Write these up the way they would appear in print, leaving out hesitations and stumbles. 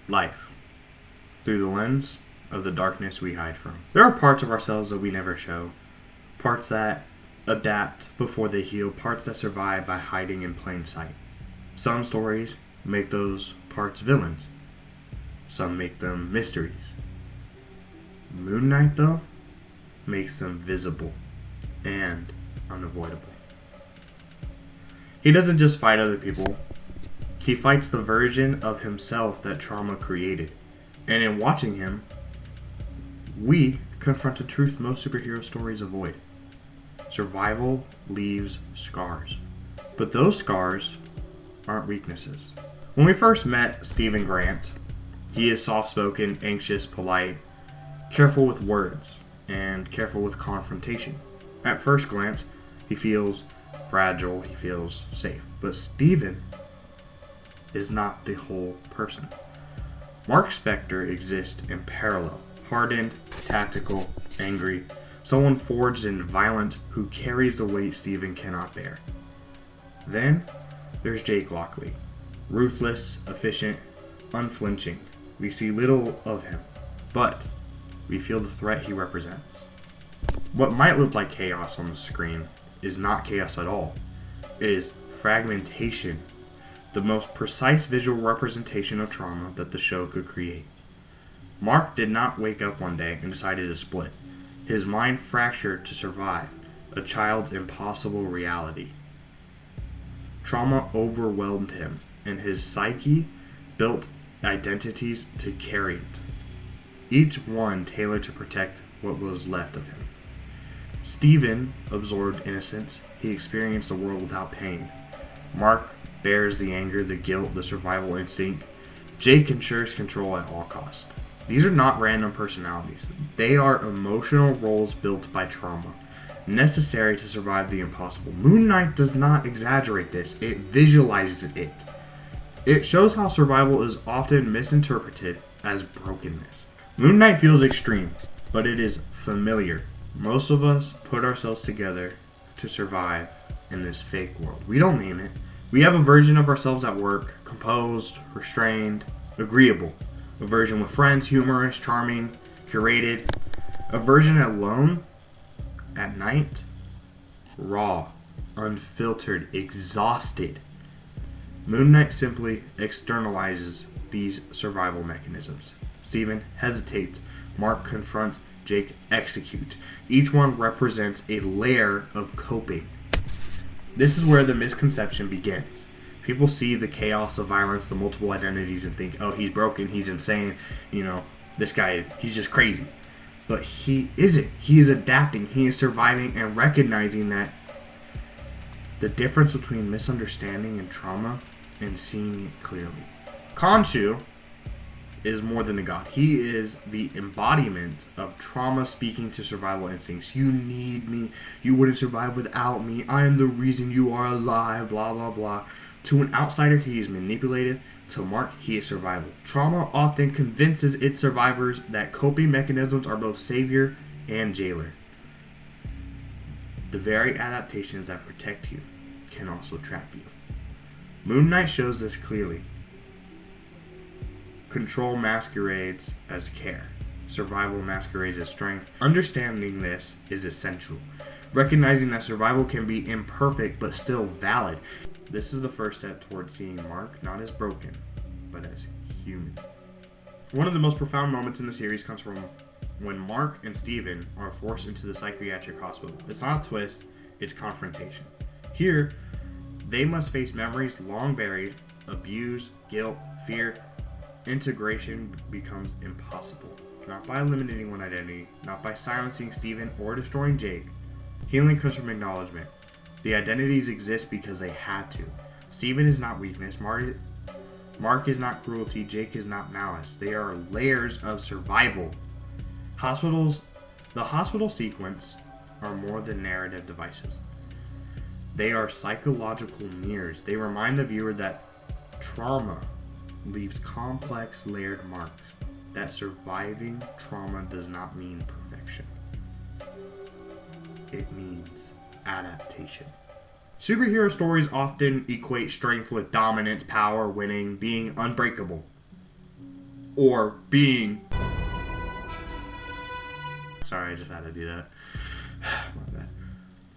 life through the lens of the darkness we hide from. There are parts of ourselves that we never show, parts that adapt before they heal, parts that survive by hiding in plain sight. Some stories make those parts villains, some make them mysteries. Moon Knight, though, makes them visible and unavoidable. He doesn't just fight other people, he fights the version of himself that trauma created. And in watching him, we confront a truth most superhero stories avoid. Survival leaves scars. But those scars aren't weaknesses. When we first met Stephen Grant, he is soft-spoken, anxious, polite, careful with words, and careful with confrontation. At first glance, he feels fragile, he feels safe. But Stephen is not the whole person. Mark Spector exists in parallel. Hardened, tactical, angry, someone forged and violent who carries the weight Stephen cannot bear. Then there's Jake Lockley. Ruthless, efficient, unflinching. We see little of him, but we feel the threat he represents. What might look like chaos on the screen is not chaos at all. It is fragmentation, the most precise visual representation of trauma that the show could create. Mark did not wake up one day and decided to split. His mind fractured to survive a child's impossible reality. Trauma overwhelmed him, and his psyche built identities to carry it, each one tailored to protect what was left of him. Stephen absorbed innocence. He experienced the world without pain. Mark bears the anger, the guilt, the survival instinct. Jake ensures control at all costs. These are not random personalities. They are emotional roles built by trauma, necessary to survive the impossible. Moon Knight does not exaggerate this. It visualizes it. It shows how survival is often misinterpreted as brokenness. Moon Knight feels extreme, but it is familiar. Most of us put ourselves together to survive in this fake world. We don't name it. We have a version of ourselves at work, composed, restrained, agreeable. A version with friends, humorous, charming, curated. A version alone, at night, raw, unfiltered, exhausted. Moon Knight simply externalizes these survival mechanisms. Stephen hesitates. Mark confronts. Jake executes. Each one represents a layer of coping. This is where the misconception begins. People see the chaos of violence, the multiple identities, and think, oh, he's broken, he's insane, this guy, he's just crazy. But he isn't. He is adapting, he is surviving, and recognizing that the difference between misunderstanding and trauma and seeing it clearly. Khonshu is more than a god. He is the embodiment of trauma speaking to survival instincts. You need me. You wouldn't survive without me. I am the reason you are alive, blah, blah, blah. To an outsider, he is manipulative. To Mark, he is survival. Trauma often convinces its survivors that coping mechanisms are both savior and jailer. The very adaptations that protect you can also trap you. Moon Knight shows this clearly. Control masquerades as care. Survival masquerades as strength. Understanding this is essential. Recognizing that survival can be imperfect but still valid. This is the first step towards seeing Mark not as broken, but as human. One of the most profound moments in the series comes from when Mark and Stephen are forced into the psychiatric hospital. It's not a twist, it's confrontation. Here, they must face memories long buried, abuse, guilt, fear. Integration becomes impossible. Not by eliminating one identity, not by silencing Stephen or destroying Jake. Healing comes from acknowledgement. The identities exist because they had to. Stephen is not weakness. Mark is not cruelty. Jake is not malice. They are layers of survival. The hospital sequence are more than narrative devices. They are psychological mirrors. They remind the viewer that trauma leaves complex, layered marks. That surviving trauma does not mean perfection. It means adaptation. Superhero stories often equate strength with dominance, power, winning, being unbreakable. or being... Sorry, I just had to do that. My bad.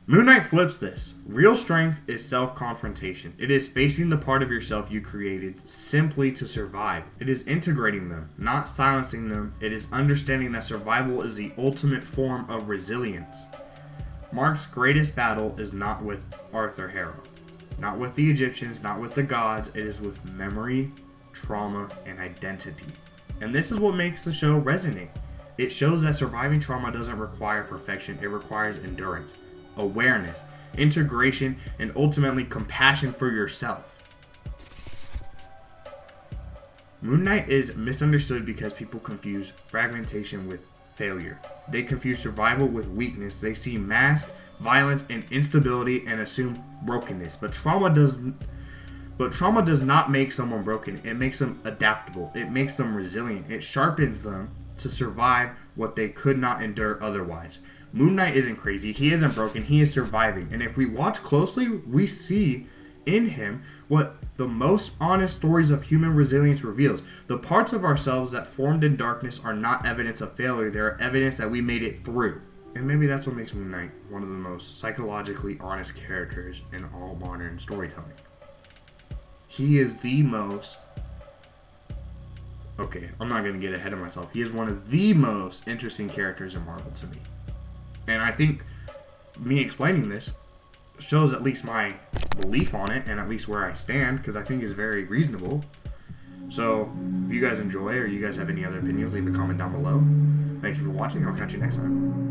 Moon Knight flips this. Real strength is self-confrontation. It is facing the part of yourself you created simply to survive. It is integrating them, not silencing them. It is understanding that survival is the ultimate form of resilience. Mark's greatest battle is not with Arthur Harrow, not with the Egyptians, not with the gods. It is with memory, trauma, and identity. And this is what makes the show resonate. It shows that surviving trauma doesn't require perfection. It requires endurance, awareness, integration, and ultimately compassion for yourself. Moon Knight is misunderstood because people confuse fragmentation with failure. They confuse survival with weakness. They see mask, violence, and instability and assume brokenness. But trauma does not make someone broken. It makes them adaptable. It makes them resilient. It sharpens them to survive what they could not endure otherwise. Moon Knight isn't crazy. He isn't broken. He is surviving. And if we watch closely, we see in him what the most honest stories of human resilience reveals. The parts of ourselves that formed in darkness are not evidence of failure. They are evidence that we made it through. And maybe that's what makes Moon Knight one of the most psychologically honest characters in all modern storytelling. He is the most... Okay, I'm not going to get ahead of myself. He is one of the most interesting characters in Marvel to me. And I think me explaining this shows at least my belief on it and at least where I stand, because I think it's very reasonable. So, if you guys enjoy or you guys have any other opinions, leave a comment down below. Thank you for watching. I'll catch you next time.